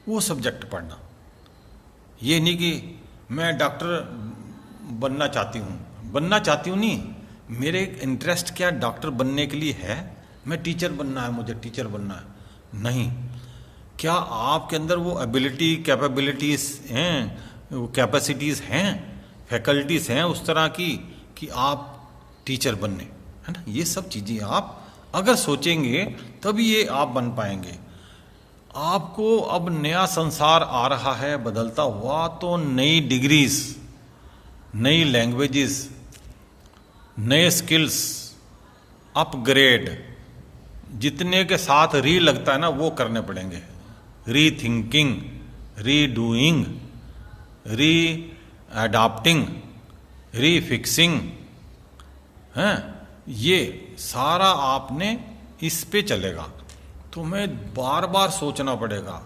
वो सब्जेक्ट पढ़ना। ये नहीं कि मैं डॉक्टर बनना चाहती हूँ नहीं, मेरे इंटरेस्ट क्या डॉक्टर बनने के लिए है, मैं टीचर बनना है, मुझे टीचर बनना है, नहीं। क्या आपके अंदर वो एबिलिटी, कैपेबिलिटीज़ हैं, वो कैपेसिटीज़ हैं, फैकल्टीज़ हैं उस तरह की कि आप टीचर बनने, है ना। ये सब चीज़ें आप अगर सोचेंगे तभी ये आप बन पाएंगे। आपको अब नया संसार आ रहा है बदलता हुआ, तो नई डिग्रीज, नई लैंग्वेजेस, नए स्किल्स, अपग्रेड, जितने के साथ री लगता है ना वो करने पड़ेंगे। री थिंकिंग, री डूइंग, री अडॉप्टिंग, री फिक्सिंग, हैं, ये सारा आपने इस पे चलेगा। तो मैं बार बार सोचना पड़ेगा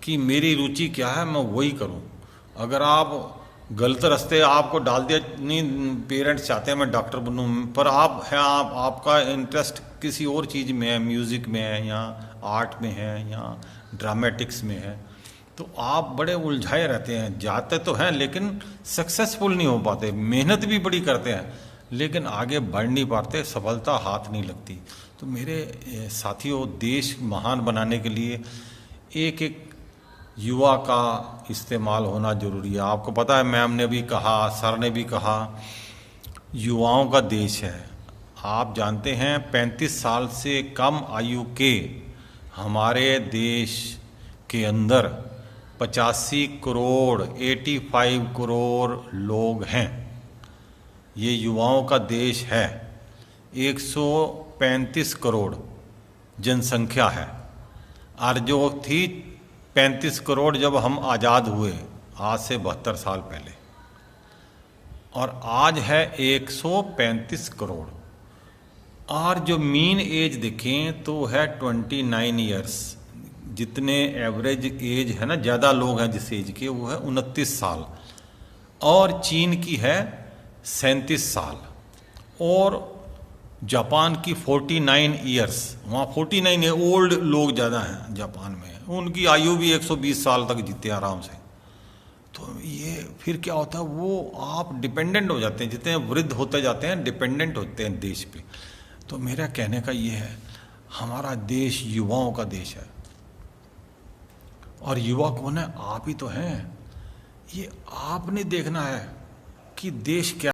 कि मेरी रुचि क्या है, मैं वही करूं। अगर आप गलत रास्ते आपको डाल दिया, नहीं पेरेंट्स चाहते हैं मैं डॉक्टर बनूं, पर आप हैं, आपका इंटरेस्ट किसी और चीज़ में है, म्यूज़िक में है या आर्ट में है या ड्रामेटिक्स में है, तो आप बड़े उलझाए रहते हैं। जाते तो हैं लेकिन सक्सेसफुल नहीं हो पाते, मेहनत भी बड़ी करते हैं लेकिन आगे बढ़ नहीं पाते, सफलता हाथ नहीं लगती। तो मेरे साथियों, देश महान बनाने के लिए एक एक युवा का इस्तेमाल होना जरूरी है। आपको पता है, मैम ने भी कहा, सर ने भी कहा, युवाओं का देश है। आप जानते हैं 35 साल से कम आयु के हमारे देश के अंदर 85 करोड़ 85 करोड़ लोग हैं। ये युवाओं का देश है। 135 करोड़ जनसंख्या है, और जो थी 35 करोड़ जब हम आज़ाद हुए आज से 72 साल पहले, और आज है 135 करोड़। और जो मीन एज देखें तो है 29 ईयर्स। जितने एवरेज एज है ना, ज़्यादा लोग हैं जिस एज के, वो है 29 साल। और चीन की है 37 साल, और जापान की 49 ईयर्स। वहाँ 49 है, ओल्ड लोग ज़्यादा हैं जापान में, उनकी आयु भी 120 साल तक जीते आराम से। तो ये फिर क्या होता है, वो आप डिपेंडेंट हो जाते हैं, जितने वृद्ध होते जाते हैं डिपेंडेंट होते हैं देश पे। तो मेरा कहने का ये है, हमारा देश युवाओं का देश है, और युवा कौन है, आप ही तो हैं। ये आपने देखना है कि देश क्या